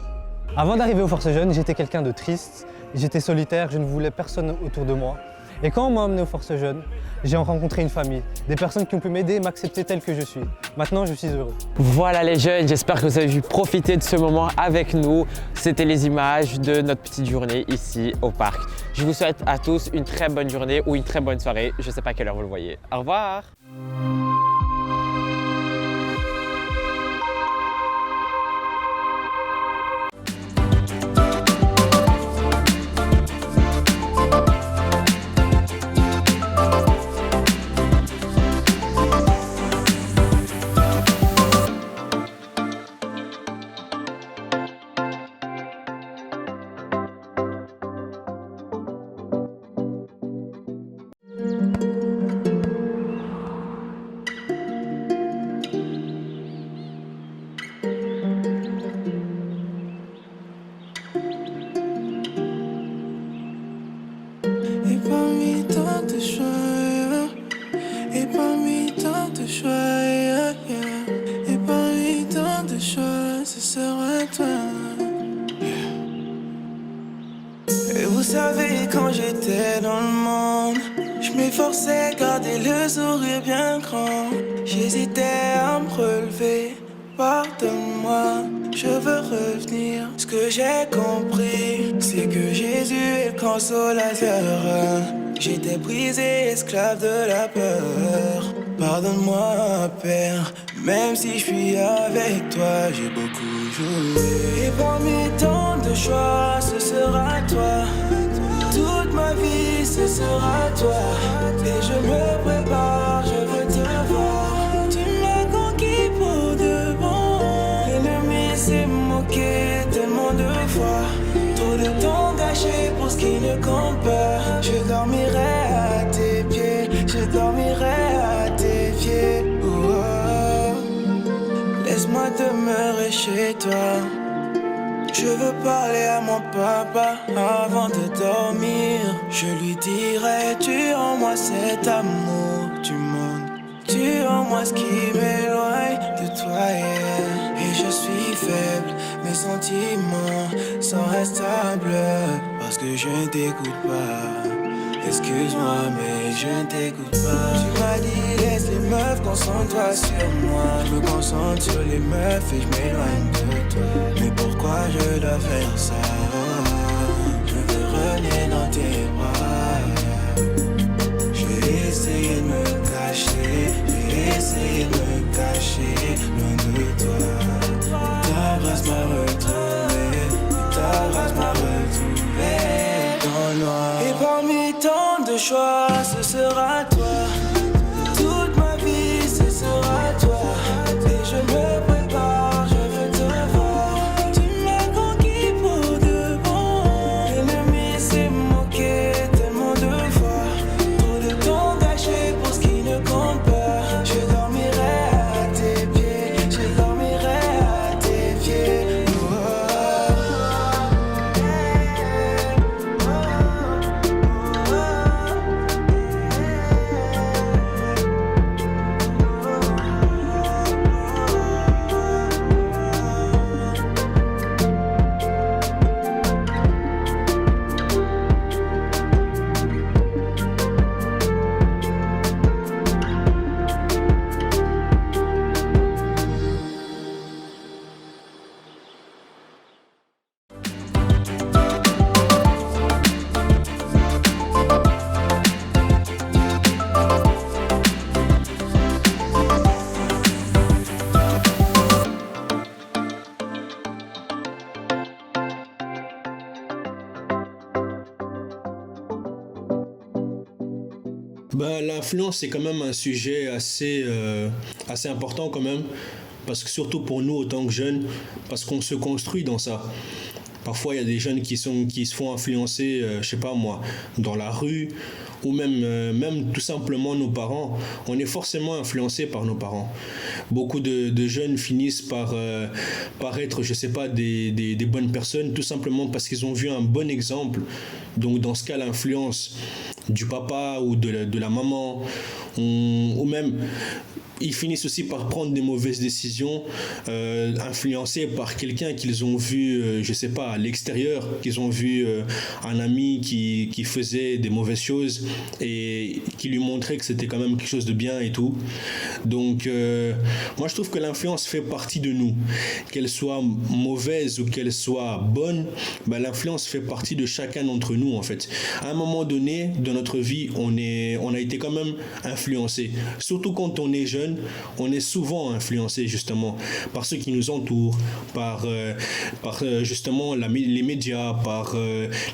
S10: Avant d'arriver aux Forces Jeunes, j'étais quelqu'un de triste, j'étais solitaire, je ne voulais personne autour de moi. Et quand on m'a emmené aux Forces Jeunes, j'ai rencontré une famille, des personnes qui ont pu m'aider et m'accepter tel que je suis. Maintenant, je suis heureux.
S2: Voilà les jeunes, j'espère que vous avez pu profiter de ce moment avec nous. C'était les images de notre petite journée ici au parc. Je vous souhaite à tous une très bonne journée ou une très bonne soirée. Je ne sais pas à quelle heure vous le voyez. Au revoir.
S6: Et vous savez, quand j'étais dans le monde, je m'efforçais à garder le sourire bien grand. J'hésitais à me relever, pardonne-moi, je veux revenir. Ce que j'ai compris, c'est que Jésus est le consolateur. J'étais brisé, esclave de la peur. Pardonne-moi, Père, même si je suis avec toi, j'ai beaucoup joué. Et parmi tant de choix, ce sera toi. Toute ma vie, ce sera toi. Et je me prépare, je veux te voir. Tu m'as conquis pour de bon. L'ennemi s'est moqué tellement de fois. Trop de temps gâché pour ce qui ne compte pas. Je dormirai à tes pieds, je dormirai à tes pieds. Laisse-moi demeurer chez toi. Je veux parler à mon papa avant de dormir. Je lui dirai, tu en moi cet amour du monde. Tu en moi ce qui m'éloigne de toi, yeah. Et je suis faible, mes sentiments sont instables. Parce que je ne t'écoute pas. Excuse-moi mais je ne t'écoute pas. Tu m'as dit laisse les meufs, concentre-toi sur moi. Je me concentre sur les meufs et je m'éloigne de toi. Mais pourquoi je dois faire ça? Je veux revenir dans tes bras. J'ai essayé de me cacher, j'ai essayé de me cacher loin de toi. Ta grâce m'a retrouvé, ta grâce m'a retrouvé dans le noir. Et parmi tant de choix, ce sera toi. Toute ma vie, ce sera toi. Et je me prépare, je veux te voir. Tu m'as conquis pour de bon. L'ennemi s'est moqué tellement de fois. Trop de temps gâché pour ce qui ne compte pas. Je dormirai à tes pieds, je dormirai à tes pieds.
S11: l'influence, c'est quand même un sujet assez important quand même, parce que surtout pour nous, autant que jeunes, parce qu'on se construit dans ça. Parfois, il y a des jeunes qui se font influencer, je sais pas moi, dans la rue, ou même tout simplement nos parents. On est forcément influencé par nos parents. Beaucoup de jeunes finissent par être, je sais pas, des bonnes personnes, tout simplement parce qu'ils ont vu un bon exemple. Donc, dans ce cas, l'influence du papa ou de la maman, ou même... Ils finissent aussi par prendre des mauvaises décisions, influencés par quelqu'un qu'ils ont vu, je sais pas, à l'extérieur, qu'ils ont vu un ami qui faisait des mauvaises choses et qui lui montrait que c'était quand même quelque chose de bien et tout. Donc, moi, je trouve que l'influence fait partie de nous. Qu'elle soit mauvaise ou qu'elle soit bonne, ben, l'influence fait partie de chacun d'entre nous, en fait. À un moment donné de notre vie, on a été quand même influencé. Surtout quand on est jeune, on est souvent influencé justement par ceux qui nous entourent, par justement les médias, par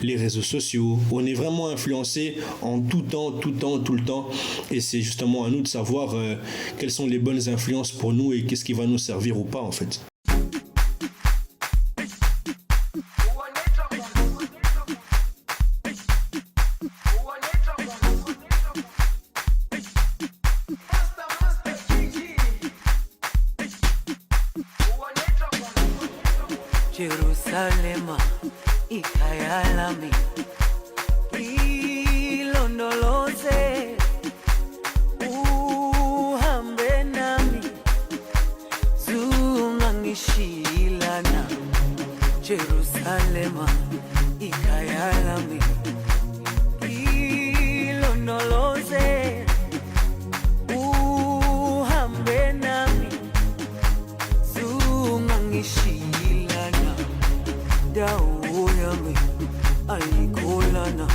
S11: les réseaux sociaux. On est vraiment influencé en tout le temps. Et c'est justement à nous de savoir quelles sont les bonnes influences pour nous et qu'est-ce qui va nous servir ou pas en fait.
S12: Jerusalema ikayalami ilondoloze uhambe nami zungangishilana Jerusalema ikayalami ilondoloze uhambe nami zungangishilana dawo yami ayikholana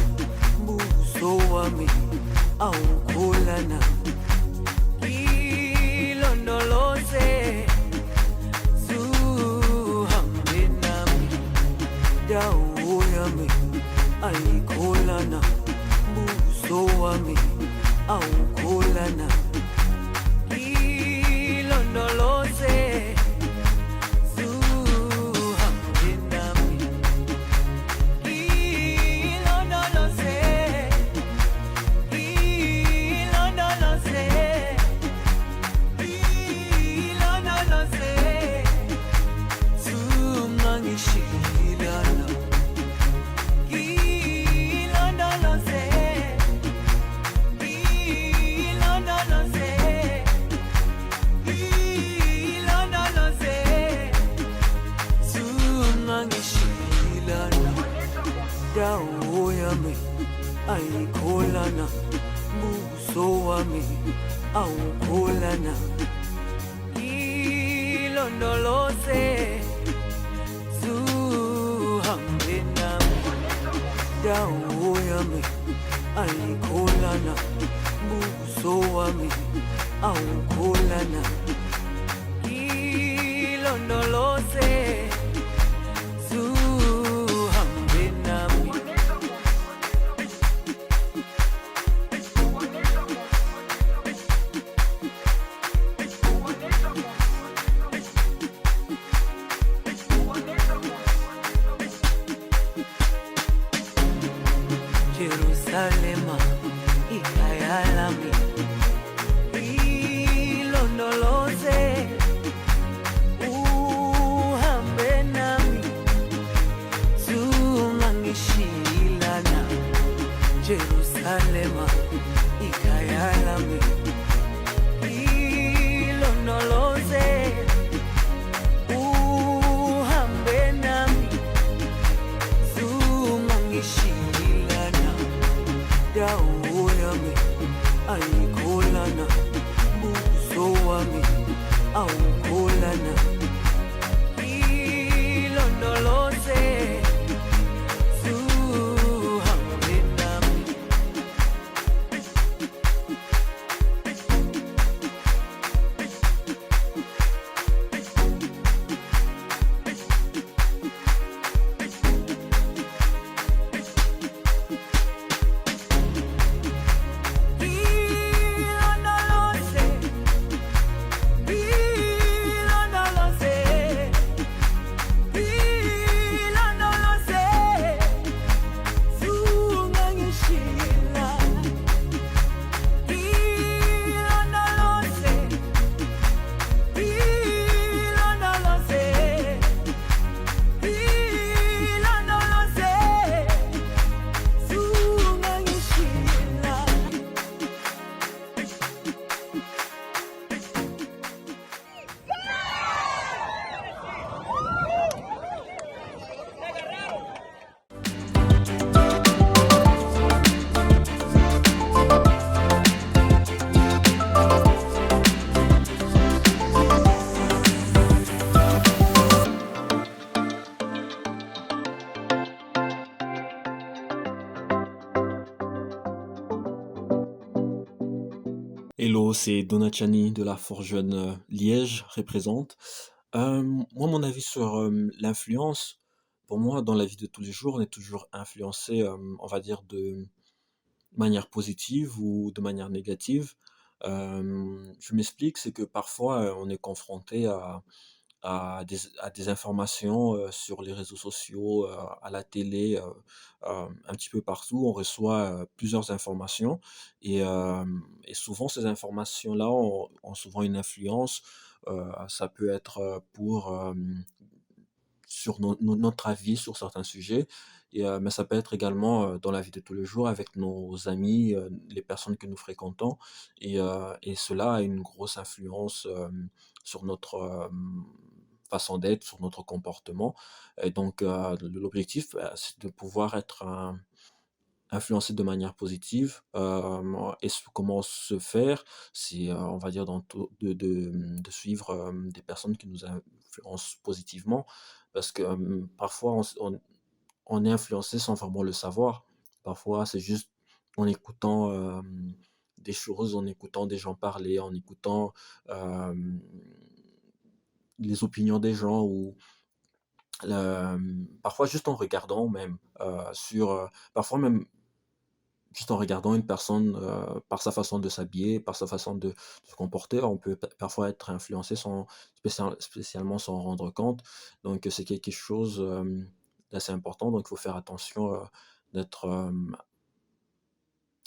S12: buso wami awukholana ilondoloze zuhambe nami dawo yami ayikholana buso wami awukholana ilondoloze dawo yami ayikholana buso wami awukholana ilondoloze zuhambe nami dawo yami ayikholana buso wami awukholana ilondoloze Jerusalema ikayalami ilondoloze uhambe nami zungangishilana Jerusalema ikayalami ilondoloze uhambe nami zungangishilana dawo yami ayikholana buso wami awukholana ilondoloze zuhambe nami
S13: Hello, c'est Donatiani de la Force Jeune Liège, représente. Moi, mon avis sur l'influence, pour moi, dans la vie de tous les jours, on est toujours influencé, on va dire, de manière positive ou de manière négative. Je m'explique, c'est que parfois, on est confronté à des informations sur les réseaux sociaux, à la télé, un petit peu partout. On reçoit plusieurs informations et souvent ces informations-là ont souvent une influence. Ça peut être sur notre avis sur certains sujets, mais ça peut être également dans la vie de tous les jours avec nos amis, les personnes que nous fréquentons, et cela a une grosse influence sur notre façon d'être, sur notre comportement. Et donc, l'objectif, c'est de pouvoir être influencé de manière positive. Comment se faire? C'est, on va dire, de suivre des personnes qui nous influencent positivement, parce que parfois, on est influencé sans vraiment le savoir. Parfois, c'est juste en écoutant des choses, en écoutant des gens parler, en écoutant les opinions des gens, ou parfois juste en regardant même parfois même juste en regardant une personne par sa façon de s'habiller, par sa façon de se comporter, on peut parfois être influencé spécialement sans en rendre compte. Donc c'est quelque chose d'assez important, donc il faut faire attention d'être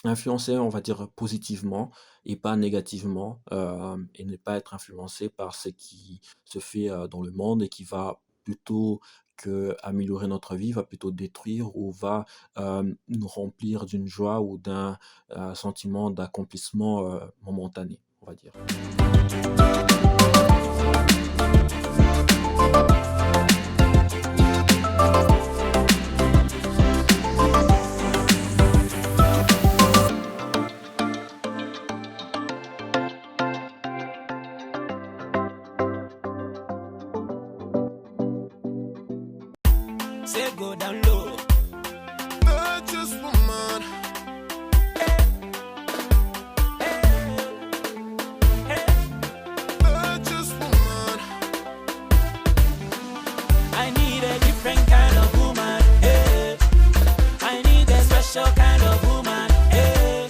S13: influencé, on va dire, positivement et pas négativement, et ne pas être influencé par ce qui se fait dans le monde, et qui va plutôt que améliorer notre vie, va plutôt détruire, ou va nous remplir d'une joie ou d'un sentiment d'accomplissement momentané, on va dire.
S12: Say go down low.
S7: Virtuous woman. Virtuous woman.
S12: I need a different kind of woman. Hey. I need a special kind of woman. Hey.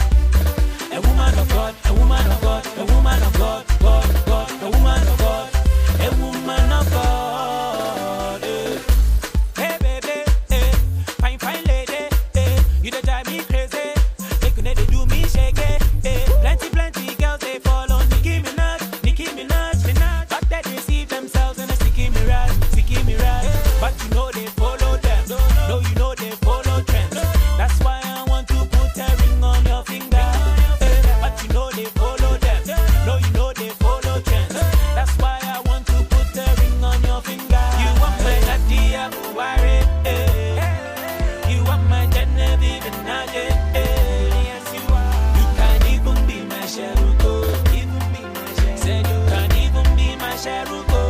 S12: A woman of God, a woman of God, a woman of God, God, God, a woman of God, a woman of God. Hey. Hey baby, hey, fine fine lady, hey, you don't drive me crazy, make you know they do me shake it, hey, plenty girls they fall on Nicki Minaj, but they deceive themselves and they Nicki Minaj, but you know they follow them, no you know they follow trends, that's why I want to put a ring on your finger, hey, but you know they follow them, no you know they follow trends, that's why I want to put a ring on your finger. You want my daddy, I'm worried, eh. You want my Genevieve and Nugget, eh. Yes, you are. You can't even be my Sheruko. Said you can't even be my Sheruko.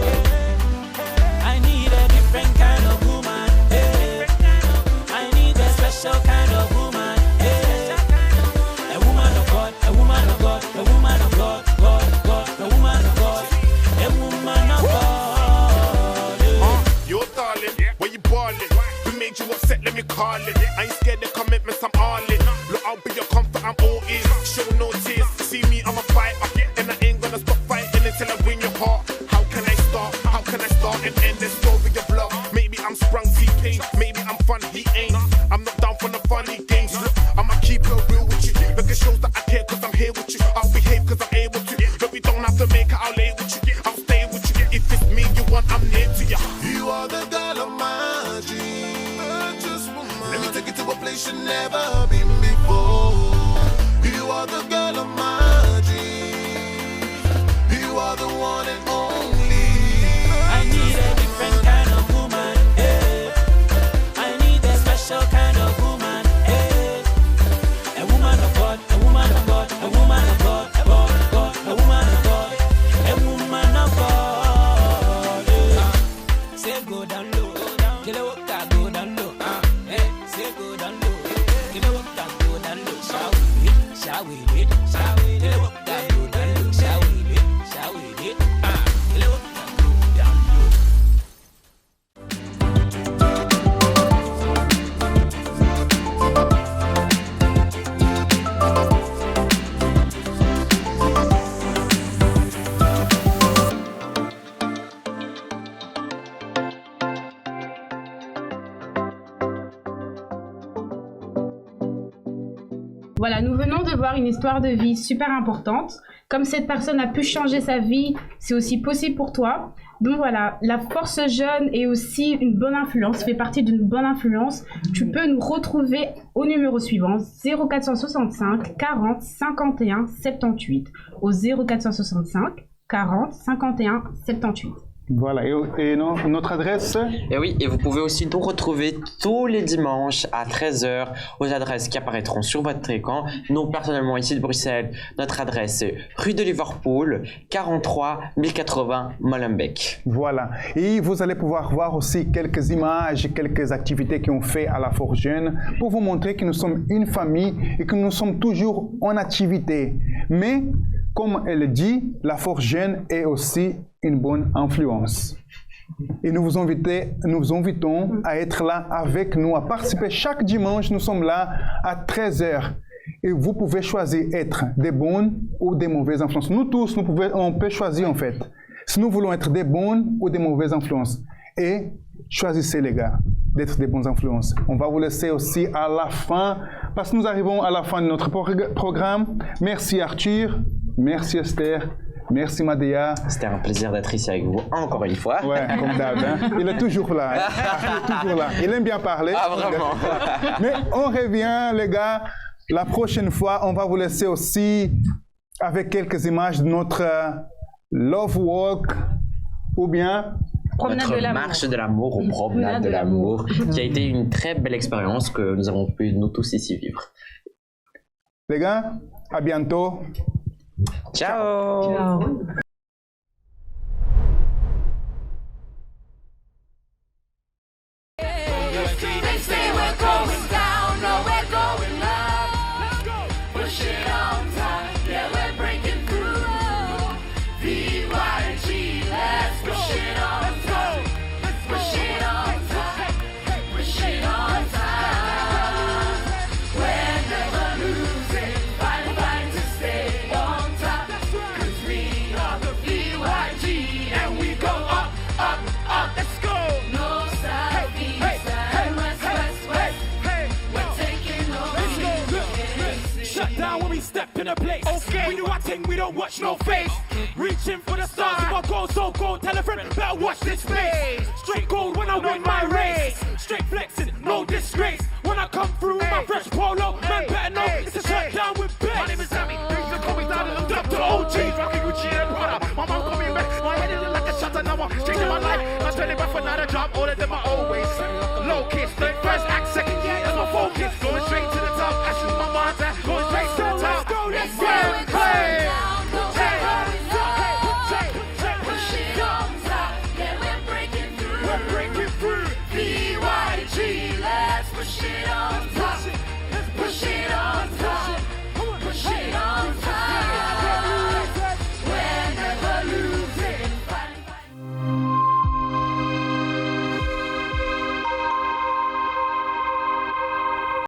S12: I need a different kind of woman, eh. I need a special kind of woman, eh. A woman of God, a woman of God, a woman of God, God, God, a woman of God, a woman of God.
S7: You're darling, where you ballin'? We made you upset, let me call it. I ain't scared of commitments, I'm all in. Look, I'll be your comfort, I'm all in. Show no tears, see me, I'm a fighter. And I ain't gonna stop fighting until I win your heart. How can I start? How can I start and end this story of love? Maybe I'm sprung T-Pain, maybe I'm fun, he ain't. I'm not down for the funny games. Look, I'ma keep it real with you. Look, it shows that I care cause I'm here with you. I'll behave cause I'm able to. Look, we don't have to make it, I'll lay with you. I'll stay with you. If it's me you want, I'm near to you. You are the girl of my dreams. Let me take it
S3: Voilà, nous venons de voir une histoire de vie super importante. Comme cette personne a pu changer sa vie, c'est aussi possible pour toi. Donc voilà, la force jeune est aussi une bonne influence, fait partie d'une bonne influence. Tu peux nous retrouver au numéro suivant, 0465 40 51 78. Au 0465 40 51 78.
S1: Voilà, et notre adresse?
S2: Et oui, et vous pouvez aussi nous retrouver tous les dimanches à 13h aux adresses qui apparaîtront sur votre écran. Nous, personnellement, ici de Bruxelles, notre adresse est rue de Liverpool, 43 1080 Molenbeek.
S1: Voilà, et vous allez pouvoir voir aussi quelques images, quelques activités qu'on fait à la Force Jeune pour vous montrer que nous sommes une famille et que nous sommes toujours en activité. Mais, comme elle dit, la Force Jeune est aussi une bonne influence. Et nous vous invitons à être là avec nous, à participer chaque dimanche. Nous sommes là à 13h. Et vous pouvez choisir être des bonnes ou des mauvaises influences. Nous tous, on peut choisir en fait. Si nous voulons être des bonnes ou des mauvaises influences. Et choisissez les gars, d'être des bonnes influences. On va vous laisser aussi à la fin, parce que nous arrivons à la fin de notre programme. Merci Arthur, merci Esther. Merci Madea.
S2: C'était un plaisir d'être ici avec vous encore une fois.
S1: Ouais, comme d'hab. Hein? Il est toujours là. Hein? Il est toujours là. Il aime bien parler.
S2: Ah, vraiment.
S1: Mais on revient, les gars. La prochaine fois, on va vous laisser aussi avec quelques images de notre Love Walk ou bien
S2: notre marche de l'amour ou promenade de l'amour, qui a été une très belle expérience que nous avons pu nous tous ici vivre.
S1: Les gars, à bientôt.
S2: Ciao.
S4: Ciao.
S12: They say we're going down, no, we're going up. Push it on time, yeah, we're breaking through. VYG, let's push it on time. Push it on time, push it on time. We're never losing, fight to stay on top. 'Cause we are the VYG and we go up, up, up. Let's go. No side, east side, west, west, west. We're taking over.
S5: Shut down when we step in a place. Okay. We do our thing, we don't watch no face. Reaching for the stars, if I go so cold, tell a friend, better watch this space. Straight gold when I win my race. Straight flexing, no disgrace. When I come through my fresh polo, man better know it's a shutdown with bass.
S12: My name is Sammy, things that call me down and up to the OGs, rocking Gucci and Prada. My mom called me back, my head is like a shutter, now I'm changing my life. I'm turning back for another job, older than my old ways. Low kiss, third, first act, second